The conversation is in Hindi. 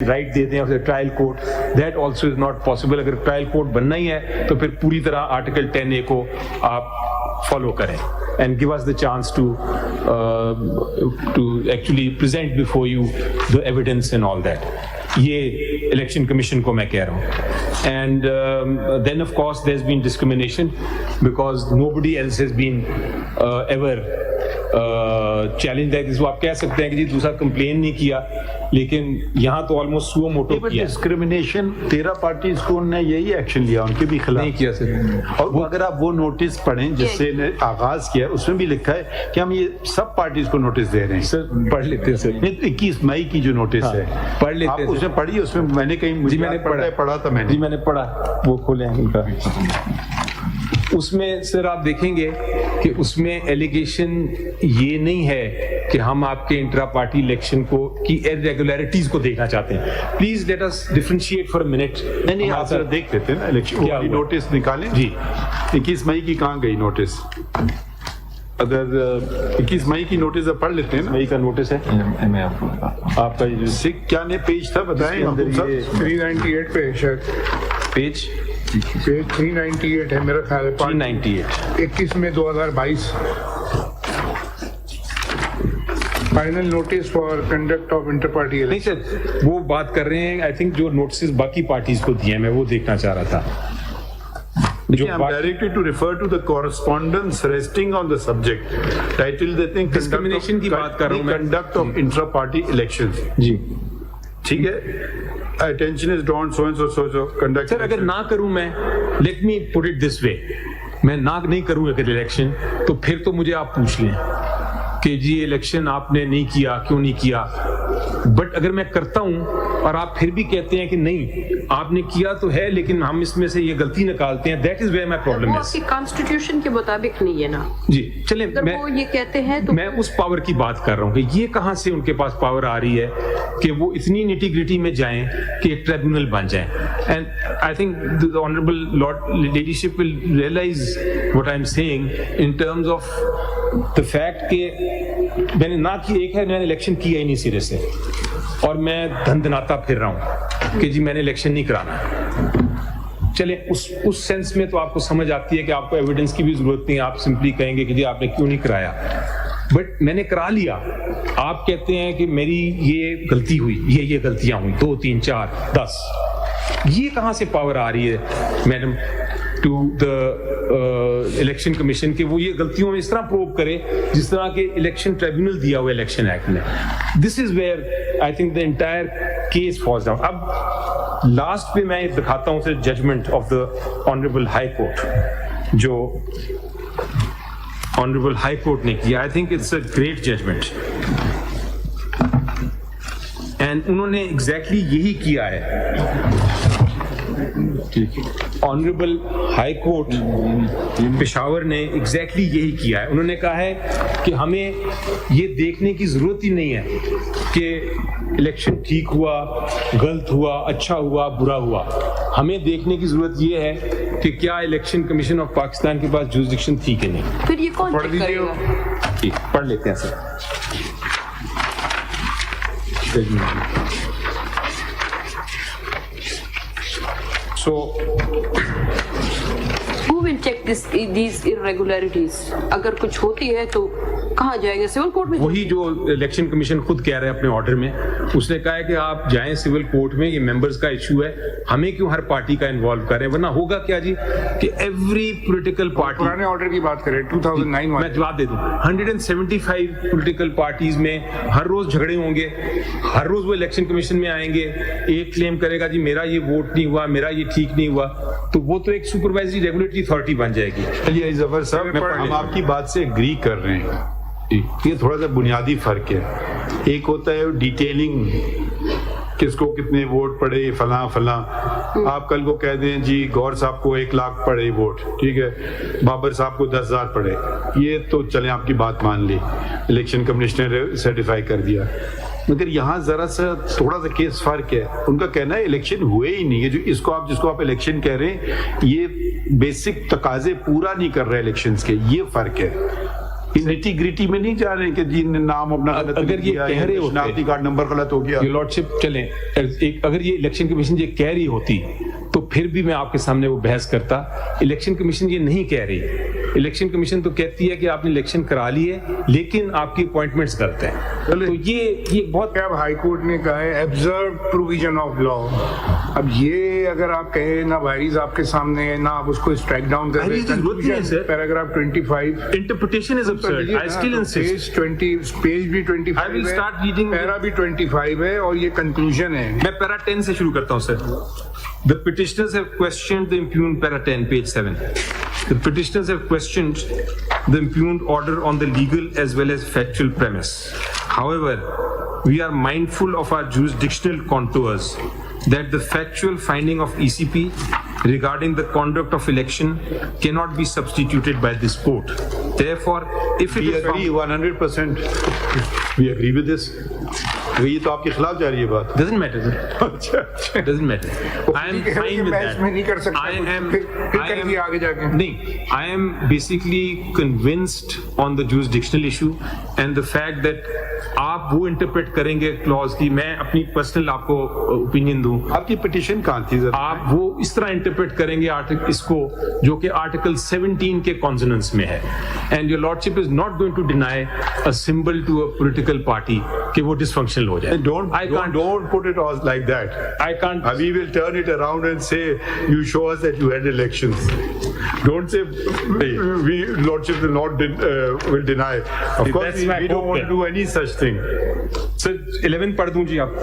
राइट देते हैं उसे trial court, that also is not possible. अगर ट्रायल कोर्ट बनना ही है तो फिर पूरी तरह आर्टिकल 10A को आप फॉलो करें and give us the chance to actually present before you the evidence and all that. ये इलेक्शन कमीशन को मैं कह रहा हूँ। And then of course there has been discrimination because nobody else has been ever challenge that. इसको आप कह सकते हैं कि जी दूसरा कंप्लेन नहीं किया, लेकिन यहाँ तो ऑलमोस्ट सुओ मोटो किया। डिस्क्रिमिनेशन 13 पार्टीज को उन्होंने यही एक्शन लिया, उनके भी खिलाफ नहीं किया सर। और वो अगर आप वो नोटिस पढ़ें जिससे आगाज किया, उसमें भी लिखा है कि हम ये सब पार्टीज को नोटिस दे रहे हैं। सर पढ़ लेते हैं सर, 21 मई की जो नोटिस है पढ़ लेते हैं। आप उसमें पढ़िए, उसमें मैंने कहीं जी मैंने पढ़ा था मैंने। जी मैंने पढ़ा, वो खोले हैं उनका। उसमें सर आप देखेंगे कि उसमें एलिगेशन ये नहीं है कि हम आपके इंट्रा पार्टी इलेक्शन को की इरेगुलरिटीज को देखना चाहते हैं। Please let us differentiate for a minute. नहीं आप जरा देख लेते हैं ना इलेक्शन की नोटिस निकालें जी। 21 मई की कहाँ गई नोटिस? अगर 21 मई की नोटिस पढ़ लेते हैं ना। मई का नोटिस है मैं आपका जो सिख क्या ने पेज था बताएं हम सब। 398 पे शायद पेज 398 है मेरा ख्याल है। 398 21 में 2022 final notice for conduct of inter party. नहीं सर वो बात कर रहे हैं, आई थिंक जो नोटिस बाकी पार्टीज को दिए हैं, मैं वो देखना चाह रहा था। I'm directed to refer to the correspondence resting on the subject. Title देते हैं डिस्क्रिमिनेशन की बात कर रहा हूं मैं। Conduct of intra party elections. जी ठीक है। Attention is drawn so and so so so conduct। Sir अगर ना करूं मैं, let me put it this way, मैं ना नहीं करूं अगर इलेक्शन, तो फिर तो मुझे आप पूछ लें कि जी इलेक्शन आपने नहीं किया, क्यों नहीं किया। बट अगर मैं करता हूं और आप फिर भी कहते हैं कि नहीं आपने किया तो है, लेकिन हम इसमें से ये गलती निकालते हैं, that is where my problem वो इज। आपके कॉन्स्टिट्यूशन के मुताबिक नहीं है ना जी चलें, अगर वो ये कहते हैं तो मैं उस पावर की बात कर रहा हूं कि ये कहां से उनके पास पावर आ रही है कि वो इतनी निटी-ग्रिटी में जाएं कि एक ट्रिब्यूनल बन जाएं। And I think the honourable lord leadership will realise what I am saying in terms of the fact कि मैंने ना की, एक है मैंने इलेक्शन किया ही नहीं सिरे से और मैं धंधनाता फिर रहा हूं कि जी मैंने इलेक्शन नहीं कराना। चले उस सेंस में तो आपको समझ आती है कि आपको एविडेंस की भी जरूरत नहीं है, आप सिंपली कहेंगे कि जी आपने क्यों नहीं कराया। बट मैंने करा लिया, आप कहते हैं कि मेरी ये गलती हुई, ये गलतियां हुई 2 3 4 10, ये कहां से पावर आ रही है madam to the election commission के वो ये गलतियों में इस तरह प्रोब करे जिस तरह के इलेक्शन ट्रिब्यूनल दिया हुआ इलेक्शन एक्ट में। This is where I think the entire case falls down. अब लास्ट पे मैं दिखाता हूं सिर्फ judgment of the honourable high court, जो ऑनरेबल हाई कोर्ट ने किया। I think it's a great judgment and उन्होंने एग्जैक्टली यही किया है। ऑनरेबल हाई कोर्ट पेशावर ने एग्जैक्टली यही किया है। उन्होंने कहा है कि हमें ये देखने की जरूरत ही नहीं है कि इलेक्शन ठीक हुआ, गलत हुआ, अच्छा हुआ, बुरा हुआ। हमें देखने की जरूरत ये है कि क्या इलेक्शन कमीशन ऑफ पाकिस्तान के पास जुरिसडिक्शन थी कि नहीं। फिर ये कौन पढ़ चेक लीजिए, करेगा? ठीक पढ़ लेते हैं sir. So Who will check these irregularities? अगर कुछ होती है तो कहाँ जाएंगे? सिविल कोर्ट में? वही जो इलेक्शन कमीशन खुद कह रहे हैं अपने ऑर्डर में, उसने कहा है कि आप जाएं सिविल कोर्ट में, ये मेंबर्स का इशू है, हमें क्यों हर पार्टी का इन्वॉल्व करें। वरना होगा क्या जी कि एवरी पॉलिटिकल पार्टी, पुराने ऑर्डर की बात करें 2009 मैं जवाब दे दूं, 175 पॉलिटिकल पार्टीज में हर रोज झगड़े होंगे, हर रोज वो इलेक्शन कमीशन में आएंगे, एक क्लेम करेगा जी मेरा ये वोट नहीं हुआ, मेरा ये ठीक नहीं हुआ, तो वो तो एक सुपरवाइजरी रेगुलेटरी अथॉरिटी बन जाएगी। चलिए जफर साहब, हम आपकी बात से एग्री कर रहे हैं, ये थोड़ा सा बुनियादी फर्क है। एक होता है डिटेलिंग, किसको कितने वोट पड़े, फला फला। आप कल को कह दें जी गौर साहब को 1 लाख पड़े वोट, ठीक है, बाबर साहब को 10,000 पड़े, ये तो चले आपकी बात मान ली, इलेक्शन कमिश्नर ने सर्टिफाई कर दिया। मगर यहाँ जरा सा थोड़ा सा केस फर्क है। उनका कहना है इलेक्शन हुए ही नहीं है, जो जिसको आप इलेक्शन कह रहे हैं, ये बेसिक तकाजे पूरा नहीं कर रहे इलेक्शंस के, ये फर्क है। निटी ग्रिटी में नहीं जा रहे हैं कि जी ने नाम अपना गलत अगर लिख ये दिया, कह रहे होते- शनाख्ती कार्ड नंबर गलत हो गया, योर लॉर्डशिप चलें, अगर ये इलेक्शन कमीशन ये कह रही होती तो फिर भी मैं आपके सामने वो बहस करता। इलेक्शन कमीशन ये नहीं कह रही। इलेक्शन कमीशन तो कहती है कि आपने इलेक्शन करा ली है लेकिन आपकी अपॉइंटमेंट्स गलत हैं। तो ये बहुत अब हाई कोर्ट ने कहा है एब्जर्व प्रोविजन ऑफ लॉ। अब ये अगर आप कहें ना वायरीज आपके सामने है ना आप उसको स्ट्राइक डाउन कर वायरीज की जरूरत नहीं है, sir. Paragraph 25 interpretation is absurd. I still insist. Page भी 25 I will है, start reading- पैरा भी 25 है और ये कंक्लूजन है। मैं पैरा 10 से शुरू करता हूं sir. The petitioners have questioned the impugned para 10, page 7. The petitioners have questioned the impugned order on the legal as well as factual premise. However, we are mindful of our jurisdictional contours that the factual finding of ECP regarding the conduct of election cannot be substituted by this court. Therefore, if it we is agree found, 100%. We agree with this. ये तो आपके खिलाफ जा रही है बात। doesn't matter, sir. अच्छा Doesn't matter. I am ठीक है, fine with बहस that. में नहीं कर सकता I कुछ, am. फिर I कर am दिया आगे जाके। नहीं. I am basically convinced on the jurisdictional issue and the fact that आप वो इंटरप्रेट करेंगे क्लॉज की, मैं अपनी पर्सनल आपको ओपिनियन दूं, आपकी पिटीशन कहाँ थी जरा? आप वो इस तरह इंटरप्रेट करेंगे इसको जो कि आर्टिकल 17 के कॉन्सोनेंस में है। And your lordship is not going to deny a symbol to a political party कि वो डिसफंक्शनल हो जाए। Don't put it all like that. I can't. We will turn it around and say you show us that you had elections. Don't say we lordship will deny. Of course, That's my we don't hope want to do any such thing. Sir 11 पढ़ दूं जी आप।